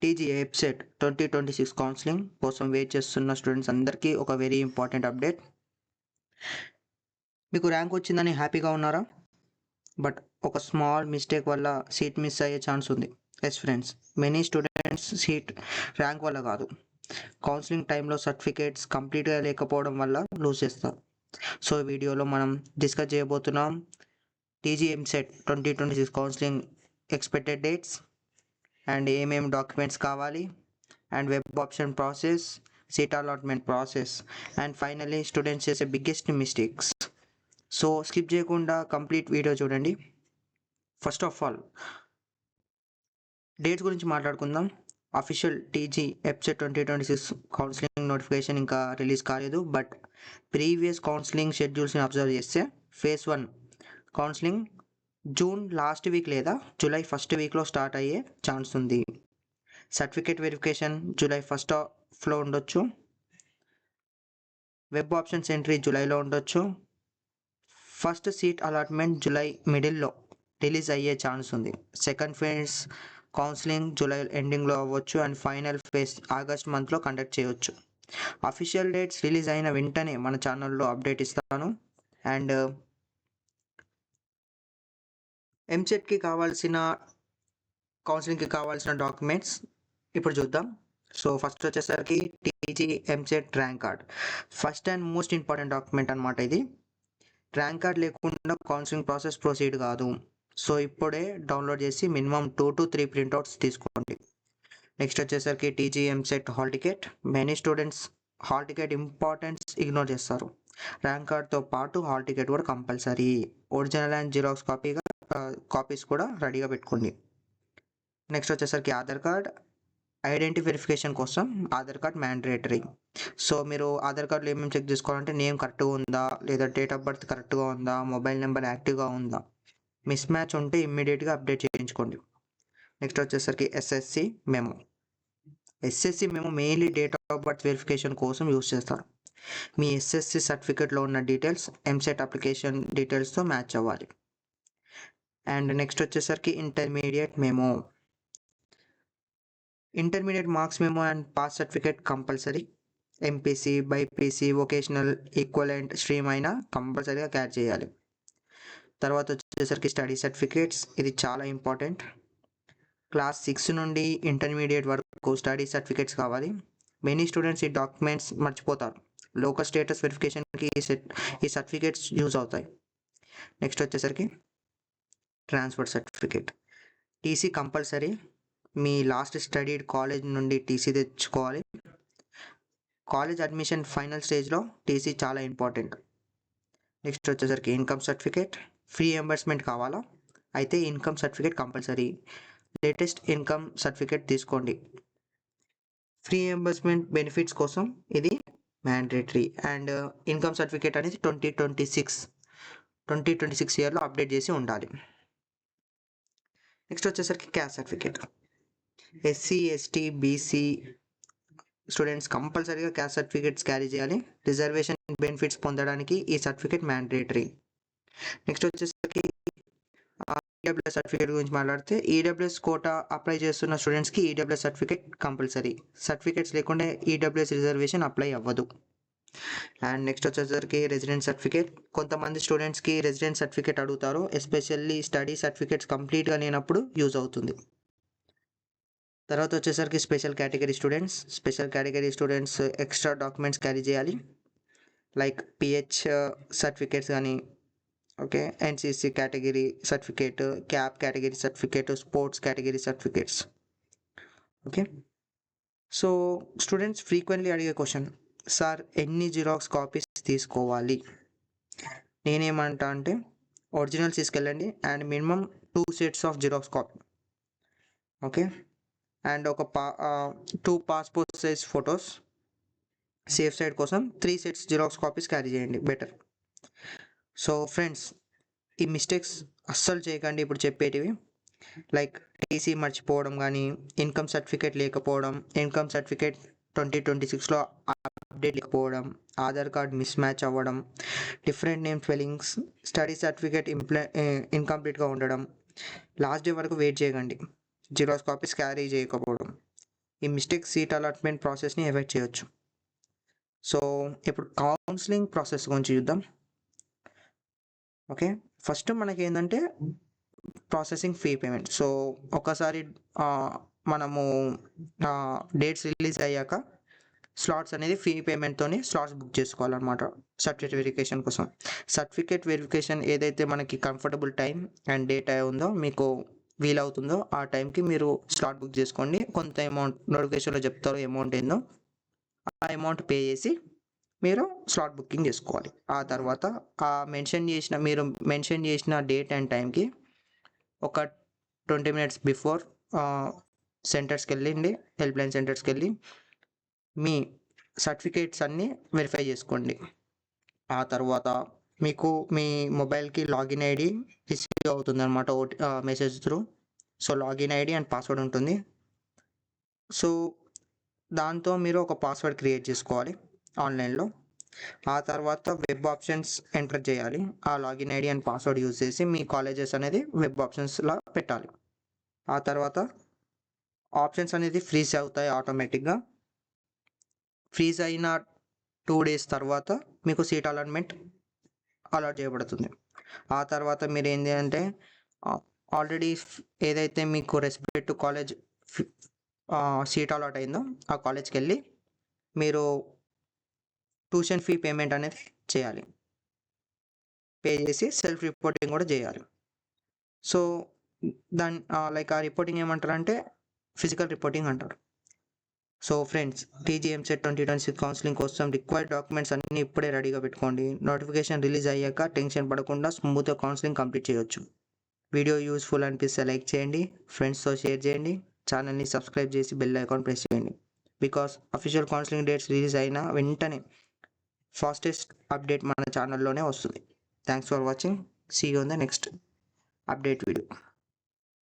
TG website 2026 counselling కోసం wait చేస్తున్న students అందరికీ ఒక వెరీ ఇంపార్టెంట్ అప్డేట్. మీకు ర్యాంక్ వచ్చిందని హ్యాపీగా ఉన్నారా? బట్ ఒక స్మాల్ మిస్టేక్ వల్ల సీట్ మిస్ అయ్యే ఛాన్స్ ఉంది. Yes friends, many students seat rank వల్ల కాదు, కౌన్సిలింగ్ టైంలో సర్టిఫికేట్స్ కంప్లీట్గా లేకపోవడం వల్ల లూజ్ చేస్తారు. సో ఈ వీడియోలో మనం డిస్కస్ చేయబోతున్నాం TG EAMCET 2026 counselling expected dates and ఏమేమి డాక్యుమెంట్స్ కావాలి and web option process, seat allotment process and finally students చేసే బిగ్గెస్ట్ మిస్టేక్స్. సో స్కిప్ చేయకుండా కంప్లీట్ వీడియో చూడండి. ఫస్ట్ ఆఫ్ ఆల్ డేట్స్ గురించి మాట్లాడుకుందాం. Official TG website 2026 counselling notification ఇంకా release కాలేదు. But previous counselling షెడ్యూల్స్ని observe చేస్తే phase 1 counselling June last week లేదా July first వీక్లో స్టార్ట్ అయ్యే ఛాన్స్ ఉంది. సర్టిఫికేట్ వెరిఫికేషన్ జూలై ఫస్ట్లో ఉండొచ్చు. వెబ్ ఆప్షన్స్ ఎంట్రీ జూలైలో ఉండొచ్చు. ఫస్ట్ సీట్ అలాట్మెంట్ జూలై మిడిల్లో రిలీజ్ అయ్యే ఛాన్స్ ఉంది. సెకండ్ ఫేజ్ కౌన్సిలింగ్ జూలై ఎండింగ్లో అవ్వచ్చు అండ్ ఫైనల్ ఫేజ్ ఆగస్ట్ మంత్లో కండక్ట్ చేయవచ్చు. అఫీషియల్ డేట్స్ రిలీజ్ అయిన వెంటనే మన ఛానల్లో అప్డేట్ ఇస్తాను. అండ్ ఎంసెట్కి కావాల్సిన కౌన్సిలింగ్కి కావాల్సిన డాక్యుమెంట్స్ ఇప్పుడు చూద్దాం. సో ఫస్ట్ వచ్చేసరికి TG EAMCET rank card, first and most important document అనమాట. ఇది ర్యాంక్ కార్డ్ లేకుండా కౌన్సిలింగ్ ప్రాసెస్ ప్రొసీడ్ కాదు. సో ఇప్పుడే డౌన్లోడ్ చేసి మినిమం 2 to 3 ప్రింట్అవుట్స్ తీసుకోండి. నెక్స్ట్ వచ్చేసరికి TG EAMCET hall ticket. Many students hall ticket importance ignore చేస్తారు. ర్యాంక్ కార్డ్తో పాటు హాల్ టికెట్ కూడా compulsory. Original and xerox copies కూడా రెడీగా పెట్టుకోండి. నెక్స్ట్ వచ్చేసరికి ఆధార్ కార్డ్. ఐడెంటిటీ వెరిఫికేషన్ కోసం ఆధార్ కార్డ్ మ్యాండేటరీ. సో మీరు ఆధార్ కార్డులో ఏమేమి చెక్ చేసుకోవాలంటే నేమ్ కరెక్ట్గా ఉందా, లేదా డేట్ ఆఫ్ బర్త్ కరెక్ట్గా ఉందా, మొబైల్ నెంబర్ యాక్టివ్గా ఉందా, మిస్ మ్యాచ్ ఉంటే ఇమ్మీడియట్గా అప్డేట్ చేయించుకోండి. నెక్స్ట్ వచ్చేసరికి SSC memo. SSC memo mainly date of birth verification కోసం యూస్ చేస్తారు. మీ ఎస్ఎస్సి సర్టిఫికేట్లో ఉన్న డీటెయిల్స్ ఎంసెట్ అప్లికేషన్ డీటెయిల్స్తో మ్యాచ్ అవ్వాలి. అండ్ నెక్స్ట్ వచ్చేసరికి intermediate memo. Intermediate marks memo and pass certificate compulsory. MPC, BiPC, vocational, equivalent stream అయినా కంపల్సరీగా carry చేయాలి. తర్వాత వచ్చేసరికి స్టడీ సర్టిఫికేట్స్. ఇది చాలా ఇంపార్టెంట్. క్లాస్ 6 నుండి ఇంటర్మీడియట్ వరకు స్టడీ సర్టిఫికేట్స్ కావాలి. మెనీ స్టూడెంట్స్ ఈ డాక్యుమెంట్స్ మర్చిపోతారు. లోకల్ స్టేటస్ వెరిఫికేషన్కి ఈ సర్టిఫికేట్స్ యూజ్ అవుతాయి. నెక్స్ట్ వచ్చేసరికి ట్రాన్స్ఫర్ సర్టిఫికేట్. TC compulsory. మీ లాస్ట్ స్టడీడ్ కాలేజ్ నుండి టీసీ తెచ్చుకోవాలి. కాలేజ్ అడ్మిషన్ ఫైనల్ స్టేజ్లో టీసీ చాలా ఇంపార్టెంట్. నెక్స్ట్ వచ్చేసరికి ఇన్కమ్ సర్టిఫికేట్. ఫ్రీ ఎంబర్స్మెంట్ కావాలా? అయితే income certificate compulsory. Latest income certificate తీసుకోండి. ఫ్రీ ఎంబర్స్మెంట్ బెనిఫిట్స్ కోసం ఇది మ్యాండేటరీ. అండ్ ఇన్కమ్ సర్టిఫికేట్ అనేది 2026 ఇయర్లో అప్డేట్ చేసి ఉండాలి. నెక్స్ట్ వచ్చేసరికి caste certificate. SC, ST, BC students కంపల్సరీగా క్యాస్ట్ సర్టిఫికేట్స్ క్యారీ చేయాలి. రిజర్వేషన్ బెనిఫిట్స్ పొందడానికి ఈ సర్టిఫికేట్ మ్యాండేటరీ. నెక్స్ట్ వచ్చేసరికి ఈడబ్ల్యూఎస్ సర్టిఫికేట్ గురించి మాట్లాడితే ఈడబ్ల్యూఎస్ కోటా అప్లై చేస్తున్న స్టూడెంట్స్కి ఈడబ్ల్యూఎస్ సర్టిఫికేట్ కంపల్సరీ. సర్టిఫికేట్స్ లేకుండా ఈడబ్ల్యూఎస్ రిజర్వేషన్ అప్లై అవ్వదు. అండ్ నెక్స్ట్ వచ్చేసరికి రెసిడెంట్ సర్టిఫికేట్. కొంతమంది స్టూడెంట్స్కి రెసిడెంట్ సర్టిఫికేట్ అడుగుతారు. ఎస్పెషల్లీ స్టడీ సర్టిఫికేట్స్ కంప్లీట్గా లేనప్పుడు యూజ్ అవుతుంది. తర్వాత వచ్చేసరికి special category students extra documents carry చేయాలి. లైక్ పిహెచ్ సర్టిఫికేట్స్ కానీ, okay, NCC category certificate, cap category certificate, sports category certificates. Okay, so students frequently అడిగే క్వశ్చన్, సార్ ఎన్ని జిరాక్స్ కాపీస్ తీసుకోవాలి? నేనేమంటా అంటే ఒరిజినల్స్ తీసుకెళ్ళండి and minimum 2 sets of xerox copy. Okay, and ఒక 2 passport size photos. Safe side కోసం 3 sets xerox copies carry చేయండి, better. So friends, ఈ mistakes అస్సలు చేయకండి ఇప్పుడు చెప్పేటివి. లైక్ టీసీ మర్చిపోవడం కానీ, ఇన్కమ్ సర్టిఫికేట్ లేకపోవడం, ఇన్కమ్ సర్టిఫికేట్ 2026లో అప్డేట్ లేకపోవడం, ఆధార్ కార్డ్ మిస్ మ్యాచ్ అవ్వడం, different name spellings, study certificate ఇన్కంప్లీట్గా ఉండడం, లాస్ట్ డే వరకు వెయిట్ చేయకండి, జిరాక్స్ కాపీస్ క్యారీ చేయకపోవడం. ఈ మిస్టేక్ సీట్ అలాట్మెంట్ ప్రాసెస్ని ఎఫెక్ట్ చేయొచ్చు. సో ఇప్పుడు కౌన్సిలింగ్ ప్రాసెస్ గురించి చూద్దాం. ఓకే, ఫస్ట్ మనకి ఏంటంటే ప్రాసెసింగ్ ఫీ పేమెంట్. సో ఒకసారి మనము డేట్స్ రిలీజ్ అయ్యాక స్లాట్స్ అనేది ఫీ పేమెంట్తోని స్లాట్స్ బుక్ చేసుకోవాలన్నమాట సర్టిఫికేట్ వెరిఫికేషన్ కోసం. సర్టిఫికేట్ వెరిఫికేషన్ ఏదైతే మనకి కంఫర్టబుల్ టైం అండ్ డేట్ ఉందో, మీకు వీలవుతుందో ఆ టైంకి మీరు స్లాట్ బుక్ చేసుకోండి. కొంత అమౌంట్ నోటిఫికేషన్లో చెప్తారు అమౌంట్ ఏందో, ఆ అమౌంట్ పే చేసి మీరు స్లాట్ బుకింగ్ చేసుకోవాలి. ఆ తర్వాత మీరు మెన్షన్ చేసిన డేట్ అండ్ టైంకి ఒక 20 minutes బిఫోర్ సెంటర్స్కి వెళ్ళండి, హెల్ప్ లైన్ సెంటర్స్కి వెళ్ళి మీ సర్టిఫికేట్స్ అన్నీ వెరిఫై చేసుకోండి. ఆ తర్వాత మీకు మీ మొబైల్కి లాగిన్ ఐడి రిసీవ్ అవుతుంది అనమాట message through. So login ID and password ఉంటుంది. సో దాంతో మీరు ఒక పాస్వర్డ్ క్రియేట్ చేసుకోవాలి ఆన్లైన్లో. ఆ తర్వాత వెబ్ ఆప్షన్స్ ఎంటర్ చేయాలి. ఆ login ID and password use చేసి మీ కాలేజెస్ అనేది వెబ్ ఆప్షన్స్లా పెట్టాలి. ఆ తర్వాత ఆప్షన్స్ అనేది ఫ్రీజ్ అవుతాయి ఆటోమేటిక్గా. ఫ్రీజ్ అయిన 2 days తర్వాత మీకు సీట్ అలాట్మెంట్ అలాట్ చేయబడుతుంది. ఆ తర్వాత మీరు ఏంటి అంటే ఆల్రెడీ ఏదైతే మీకు రెస్పెక్టివ్ కాలేజ్ సీట్ అలాట్ అయిందో ఆ కాలేజ్కి వెళ్ళి మీరు ట్యూషన్ ఫీ పేమెంట్ అనేది చేయాలి. పే చేసి సెల్ఫ్ రిపోర్టింగ్ కూడా చేయాలి. సో దాని లైక్ ఆ రిపోర్టింగ్ ఏమంటారంటే ఫిజికల్ రిపోర్టింగ్ అంటారు. సో ఫ్రెండ్స్, TGMCET 2026 కౌన్సిలింగ్ కోసం రిక్వైర్డ్ డాక్యుమెంట్స్ అన్నీ ఇప్పుడే రెడీగా పెట్టుకోండి. నోటిఫికేషన్ రిలీజ్ అయ్యాక టెన్షన్ పడకుండా స్మూత్గా కౌన్సిలింగ్ కంప్లీట్ చేయొచ్చు. వీడియో యూస్ఫుల్ అనిపిస్తే లైక్ చేయండి, ఫ్రెండ్స్తో షేర్ చేయండి, ఛానల్ని సబ్స్క్రైబ్ చేసి బెల్ ఐకాన్ ప్రెస్ చేయండి. Because official counselling dates release అయిన వెంటనే ఫాస్టెస్ట్ అప్డేట్ మన ఛానల్లోనే వస్తుంది. Thanks for watching. See you on the next update video.